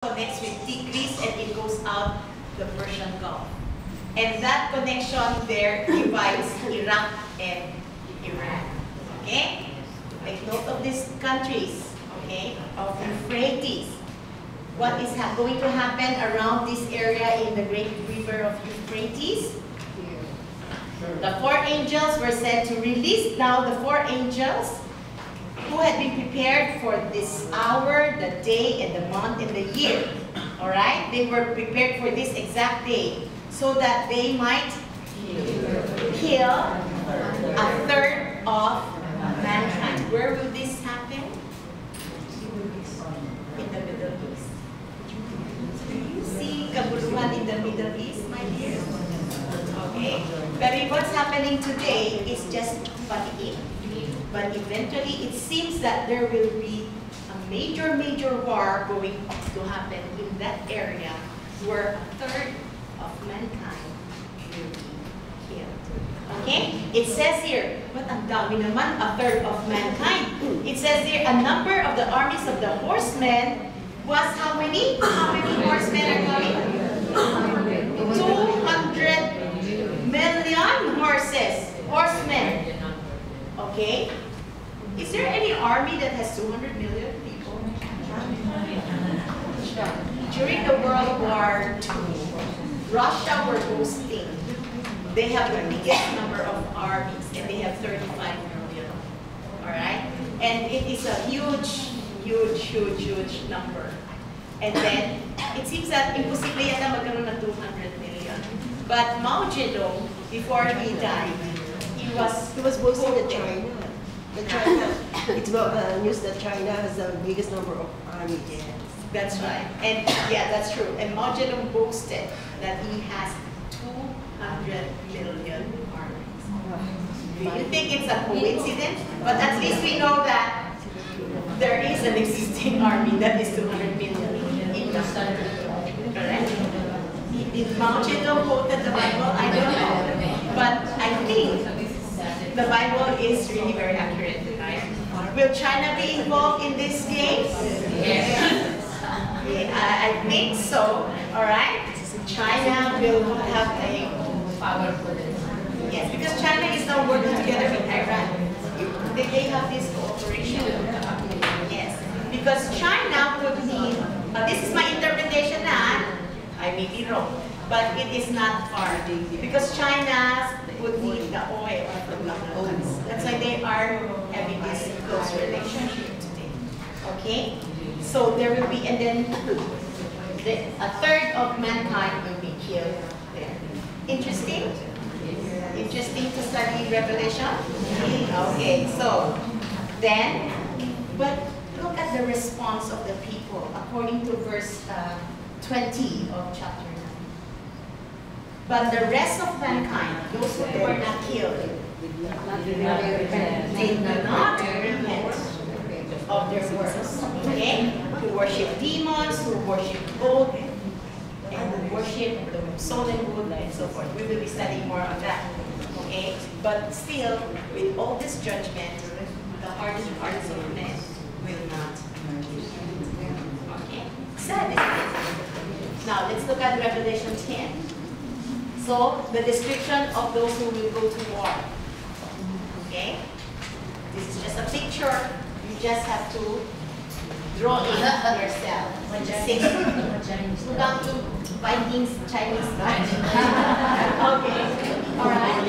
connects with Tigris and it goes out the Persian Gulf. And that connection there divides Iraq and Iran. Okay? Take note of these countries, okay, of Euphrates. What is going to happen around this area in the great river of Euphrates? The four angels were said to release now the four angels who had been prepared for this hour, the day, and the month, and the year. Alright? They were prepared for this exact day so that they might kill a third of mankind. Where will this happen? In the Middle East. Do you see kaguluhan in the Middle East, my dear? Okay. But what's happening today is just panic. But eventually, it seems that there will be a major war going to happen in that area where a third of mankind will be killed. Okay? It says here, but ang dami naman, a third of mankind. It says here, a number of the armies of the horsemen was how many? How many horsemen are coming? 200 million horsemen. Okay? Is there any army that has 200 million people? During the World War II, Russia were boasting. They have the biggest number of armies, and they have 35 million. Alright? And it is a huge number. And then, it seems that imposible yata magkaroon ng 200 million. But Mao Zedong, before he died, he was boasting that China. It's about news that China has the biggest number of armies. Yes, that's right. And yeah, that's true. And Mao Zedong boasted that he has 200 million armies. Do you think it's a coincidence? But at least we know that there is an existing army that is 200 million in the country. Correct? Did Mao Zedong quoted the Bible? I don't know. But I think the Bible is really very accurate, right? Will China be involved in this game? Yes. I think so. All right. China will have a powerful. Yes, because China is now working together with Iran. They have this cooperation. Yes, because China would need. This is my interpretation. I may be wrong, but it is not far because China would need the oil from the oils. That's why they are having this close relationship today. Okay? So there will be, and then a third of mankind will be killed there. Interesting? Interesting to study Revelation? Okay, so then, but look at the response of the people according to verse 20 of chapter 9. But the rest of mankind, those who were not killed, did not repent of their works. Okay? Who worship demons, who worship gold, and who worship the soul and wood, and so forth. We will be studying more on that. Okay? But still, with all this judgment, the hardened hearts of men will not. Okay? Sad, isn't it? Now, let's look at Revelation 10. So, the description of those who will go to war. Okay? This is just a picture. You just have to draw it yourself. Down to fighting Chinese. Okay. Alright.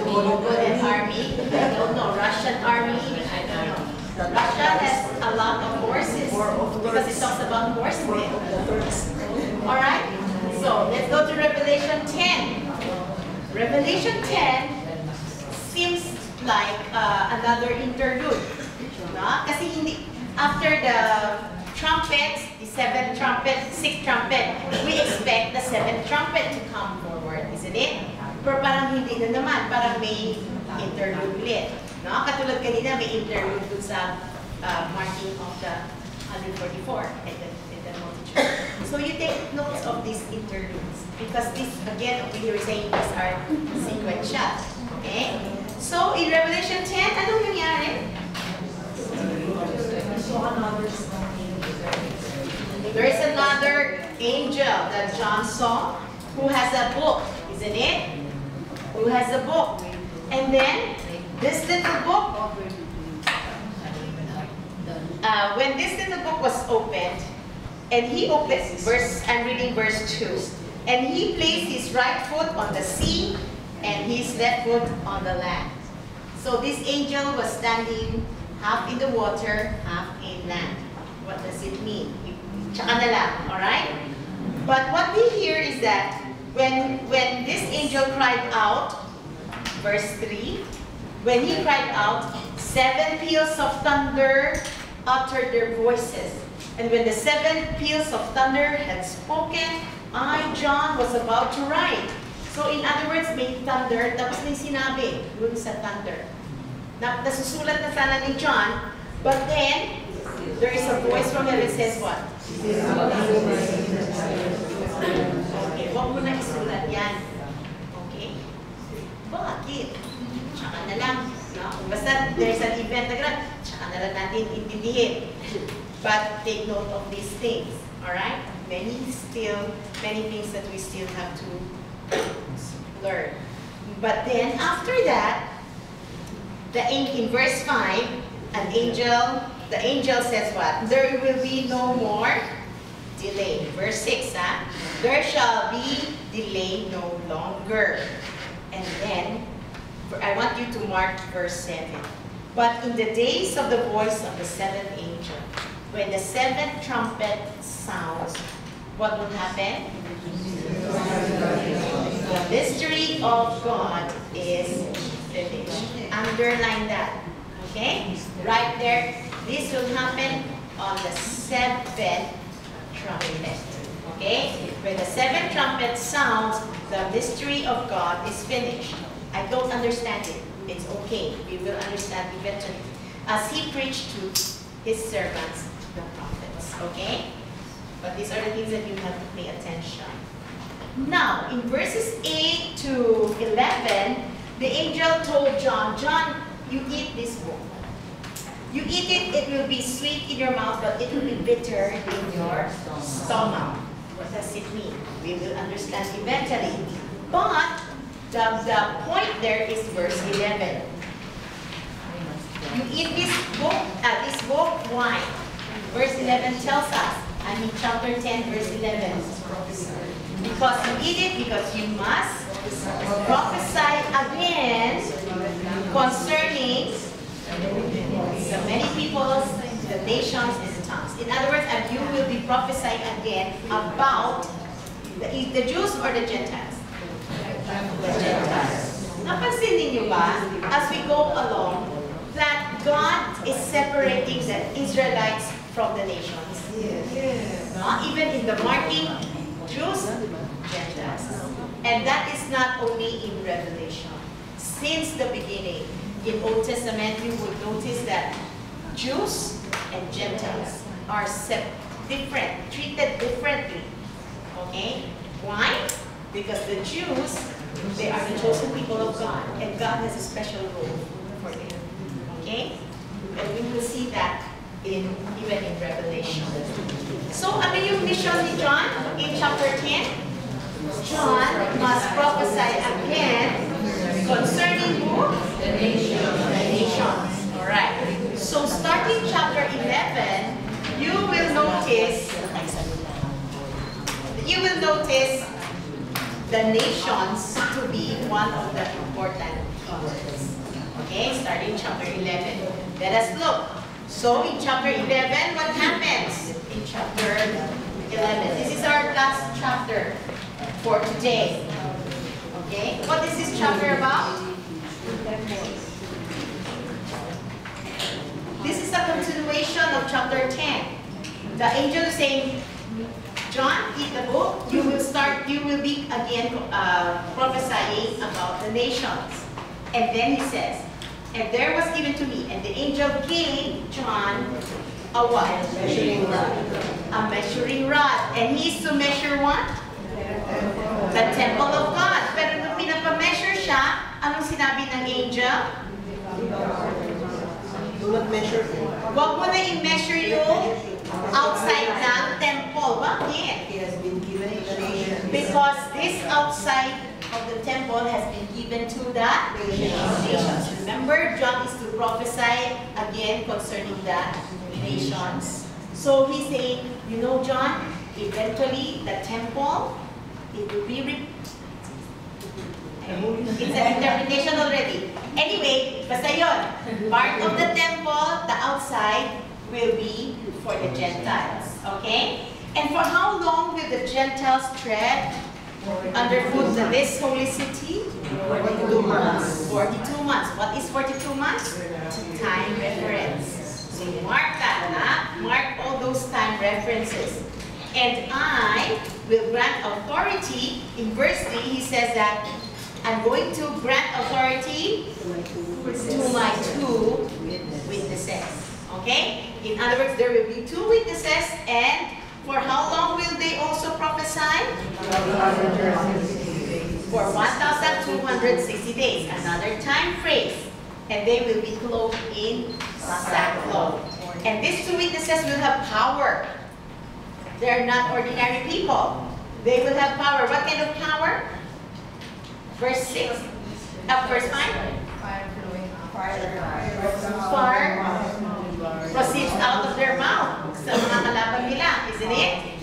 Mongolian army. I don't know. Russian army. I don't know. Russia has a lot of horses because it talks about horsemen. Alright? So, let's go to Revelation 10. Revelation 10 seems like another interlude. Kasi hindi, after the trumpets, the seventh trumpet, sixth trumpet, we expect the seventh trumpet to come forward, isn't it? Pero parang hindi na naman, parang may interlude ulit. No? Katulad kanina, may interlude dun sa marking of the 144 and the multitude. So you take notes of these interludes because this, again, over here is saying these are sequential. Okay? So in Revelation 10, anong nangyari? There angel that John saw who has a book, isn't it? Who has a book. And then this little book, when this little book was opened, and he opened, I'm reading verse 2. And he placed his right foot on the sea and his left foot on the land. So this angel was standing half in the water, half in land. What does it mean? Tsaka na lang, alright? But what we hear is that when this angel cried out, verse 3, when he cried out, 7 peals of thunder uttered their voices. And when the 7 peals of thunder had spoken, I, John, was about to write. So in other words, may thunder, tapos may sinabi dun sa thunder. Nasusulat na sana ni John, but then, there is a voice from heaven says what? Okay, huwag mo na isulat yan. Okay? Bakit? Tsaka na lang. No? Basta there's an event na gano'n, tsaka na lang natin intindihin. But take note of these things. Alright? Many things that we still have to learn. But then after that, in verse 5, the angel says what? There will be no more delay. Verse 6, there shall be delay no longer. And then, I want you to mark verse 7. But in the days of the voice of the 7th angel, when the 7th trumpet sounds, what will happen? The mystery of God is finished. Underline that. Okay? Right there. This will happen on the 7th trumpet. Okay? When the 7th trumpet sounds, the mystery of God is finished. I don't understand it. It's okay. We will understand eventually. As he preached to his servants, the prophets. Okay? But these are the things that you have to pay attention. Now, in verses 8 to 11, the angel told John, John, you eat this book. You eat it, it will be sweet in your mouth, but it will be bitter in your stomach. What does it mean? We will understand eventually. But the point there is verse 11. You eat this book, why? Verse 11 tells us, I'm in chapter 10, verse 11. Because you eat it, because you must prophesy again concerning the many peoples, the nations, and the tongues. In other words, you will be prophesying again about the Jews or the Gentiles? The Gentiles. Napansin ninyo ba, as we go along, that God is separating the Israelites from the nations? Even in the marking, Jews, Gentiles. And that is not only in Revelation. Since the beginning, in Old Testament, you would notice that Jews and Gentiles are treated differently. Okay? Why? Because the Jews, they are the chosen people of God, and God has a special role for them. Okay? And we will see that even in Revelation. So, ano yung mission ni John in chapter 10? John must prophesy again concerning who? The nations. The nations. Alright. So, starting chapter 11, you will notice the nations to be one of the important words. Okay, starting chapter 11. Let us look. So in chapter 11, what happens? In chapter 11. This is our last chapter for today. Okay, what is this chapter about? This is a continuation of chapter 10. The angel is saying, John, eat the book. You will be again prophesying about the nations. And then he says, and there was given to me, and the angel gave John a what? Measuring rod. A measuring rod. And he is to measure what? The temple of God. Pero nung pinapa-measure siya, anong sinabi ng angel? Do not measure. Huwag mo na i-measure yung outside ng temple. temple. Bakit? He has been given to the nation. Because this outside of the temple has been given to the nations. Remember, John is to prophesy again concerning the nations. So he's saying, you know, John, eventually the temple, it will be it's an interpretation already. Anyway, basta yun. Part of the temple, the outside, will be for the Gentiles. Okay? And for how long will the Gentiles tread underfoot this holy city? 42 months. 42 months. What is 42 months? Time reference. So mark that, huh? Mark all those time references. And I will grant authority. In verse 3, he says that I'm going to grant authority to my two witnesses. Okay? In other words, there will be two witnesses, and for how long will they also prophesy? For 1,260 days. Another time phrase. And they will be clothed in sackcloth. And these two witnesses will have power. They are not ordinary people. They will have power. What kind of power? Verse 6. Verse 5. Fire proceeds out of their mouth. Sa mga kalaban nila, isn't it?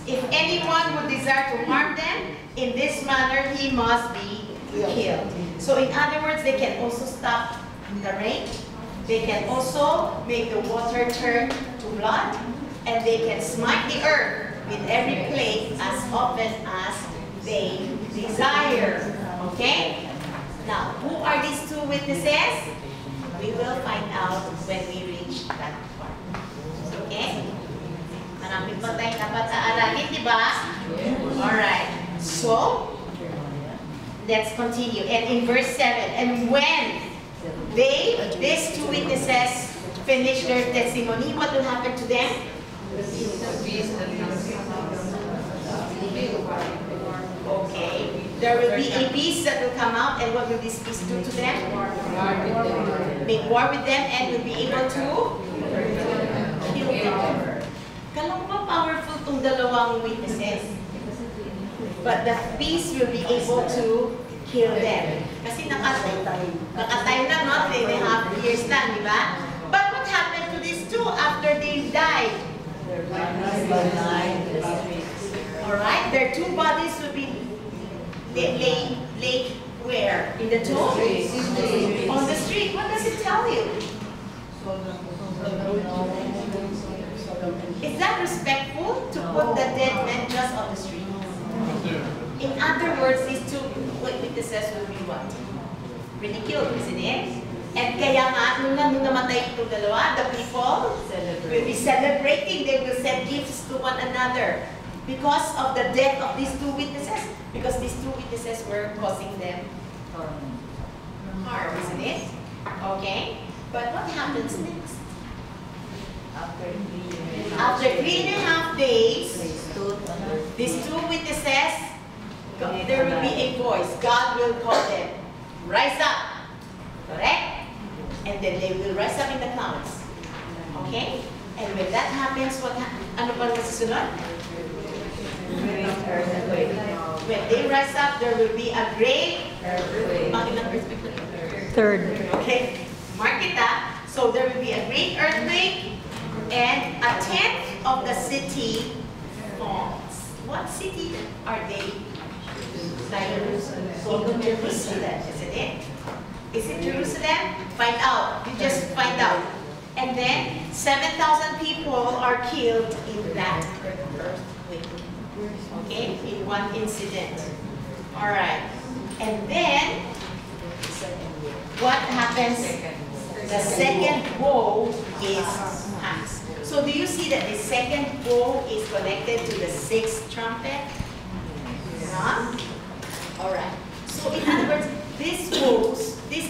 If anyone would desire to harm them, in this manner he must be killed. So in other words, they can also stop the rain. They can also make the water turn to blood. And they can smite the earth with every plague as often as they desire. Okay? Now, who are these two witnesses? We will find out when we reach that part. Okay? Marami pa tayong dapat aaralin, di ba? Alright. So, let's continue. And in verse 7, and when these two witnesses finish their testimony, what will happen to them? Okay. There will be a beast that will come out, and what will this beast do to them? Make war with them and will be able to kill them. Kala mo powerful itong dalawang witnesses. But the beast will be able to kill them. Kasi nakatay na, no? 3.5 years lang, di ba? But what happened to these two after they died? Alright, their two bodies will be laid where? In the tomb? On the street. What does it tell you? Is that respectful to put the dead man just on the street? In other words, these two witnesses will be what? Ridiculed, isn't it? And kaya nga, nung namatay itong dalawa, the people will be celebrating. They will send gifts to one another because of the death of these two witnesses. Because these two witnesses were causing them harm, isn't it? Okay? But what happens next? After 3.5 days, these two witnesses, there will be a voice. God will call them. Rise up. Correct? And then they will rise up in the clouds. Okay? And when that happens, ano pa nasusunod? When they rise up, there will be a great earthquake. Third. Okay? Mark it up. So there will be a great earthquake, and 1/10 of the city falls. What city are they? Jerusalem, isn't it? Is it Jerusalem? Find out. You just find out. And then 7,000 people are killed in that earthquake. Okay? In one incident. Alright. And then what happens? The second woe is passed. So do you see that the second woe is connected to the 6th trumpet? Huh? Alright. So in other words, these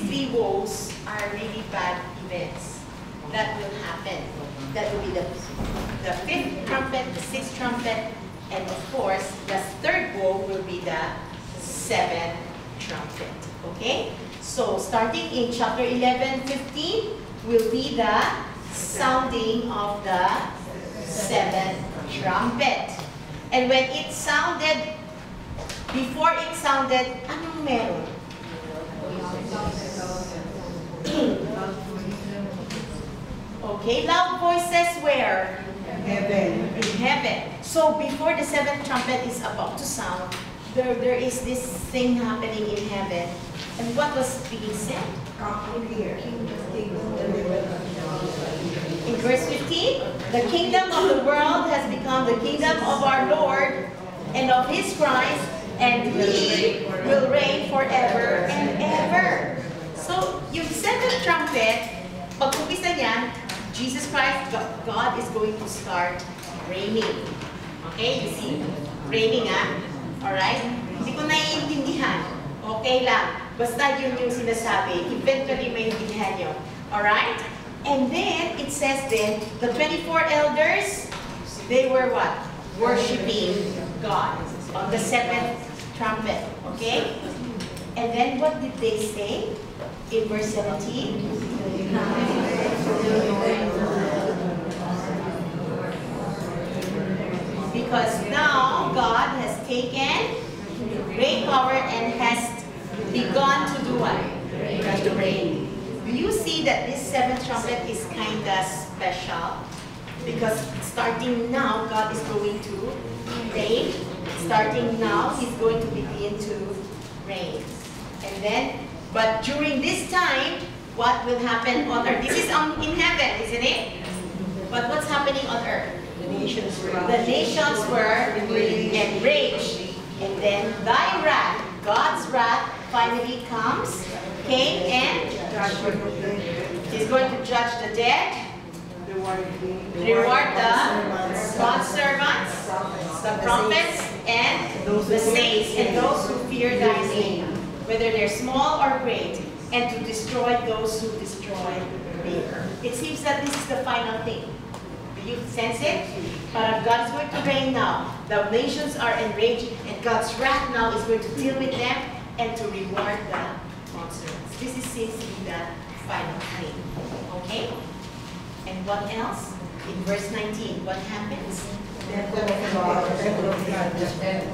three woes are really bad events that will happen. That will be the 5th trumpet, the 6th trumpet, and of course, the 3rd woe will be the 7th trumpet. Okay? So starting in chapter 11, 15 will be the sounding of the seventh trumpet. And when it sounded, before it sounded, anong meron? Okay, loud voices where? Heaven. In heaven. So before the seventh trumpet is about to sound, there is this thing happening in heaven. And what was being said? In verse 15, the kingdom of the world has become the kingdom of our Lord and of His Christ, and He will reign forever and ever. So, yung seventh trumpet, pag-umpisa niyan, Jesus Christ, God is going to start reigning. Okay, you see? Reigning, Alright? Hindi ko naiintindihan. Okay lang. Basta yun yung sinasabi. Eventually, maintindihan nyo. Alright? And then, it says then, the 24 elders, they were what? Worshipping God on the seventh trumpet. Okay? And then, what did they say? In verse 17, because now God has taken great power and has begun to do what? To reign. Do you see that this seventh trumpet is kind of special? Because starting now, God is going to reign. Starting now, He's going to begin to reign. And then, but during this time, what will happen on earth? This is in heaven, isn't it? But what's happening on earth? The nations were enraged. And then thy wrath, God's wrath, finally came and He's going to judge the dead, reward the bondservants, the prophets, and the saints, and those who fear thy name, whether they're small or great, and to destroy those who destroy the earth. It seems that this is the final thing. Do you sense it? But God is going to reign now. The nations are enraged, and God's wrath now is going to deal with them and to reward the monsters. This seems to be the final thing. Okay? And what else? In verse 19, what happens?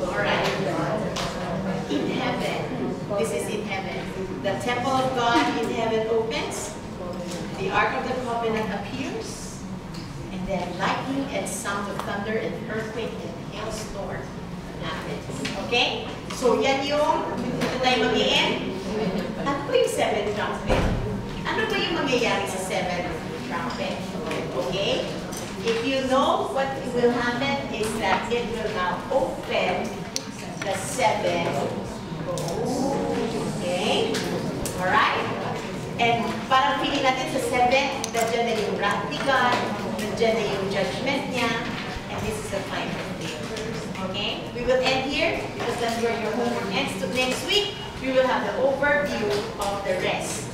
Alright. In heaven. This is in heaven. The temple of God in heaven opens. The Ark of the Covenant appears. And then lightning and sound of thunder and earthquake and hailstorm happens. Okay? So yan yung ito tayo mag-i-end. Ano ba yung seventh trumpet? Ano ba yung mangyayari sa seventh trumpet? Okay? If you know what will happen is that it will now open the seven bowls. Okay? Alright? And parang feeling natin sa seven, nandiyan na yung wrath ni God, nandiyan na yung judgment niya, and this is the final thing. Okay? We will end here because that's where your homework ends. So next week, we will have the overview of the rest.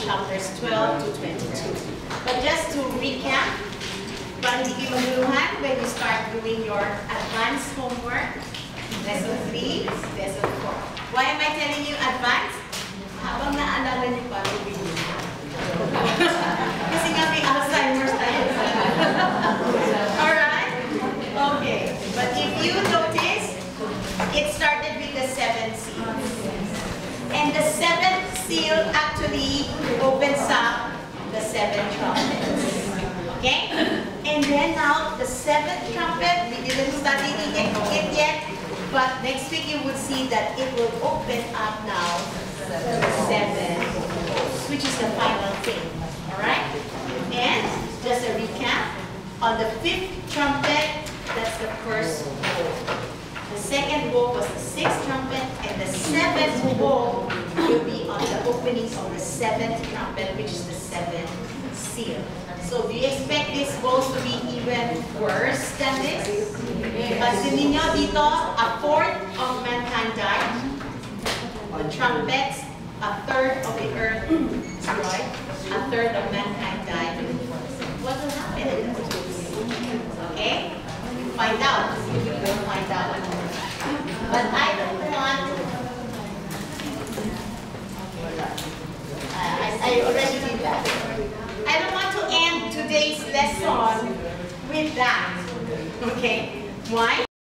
Chapters 12 to 22. But just to recap, para hindi kayo maguluhan when you start doing your advanced homework, lesson 3, lesson 4. Why am I telling you advanced? Habang naalala niyo pa, kasi nga may Alzheimer's tayo. Alright? Okay. But if you notice, it started with the seventh seal. And the seventh seal actually opens up the seven trumpets. Okay? And then now, the seventh trumpet, we didn't study it yet, but next week you will see that it will open up now the seven bowls, which is the final thing. Alright? And just a recap, on the fifth trumpet, that's the first bowl. The second bowl was the sixth trumpet, and the seventh bowl will be on the opening of the seventh trumpet, which is the seventh seal. So do you expect these bowls to be even worse than this? Kasi ninyo dito, a fourth of mankind died. The trumpets, a third of the earth destroyed. A third of mankind died. What will happen? Okay? You find out. You will find out. But I don't want... I already did that. I don't want to end today's lesson with that. Okay? Why?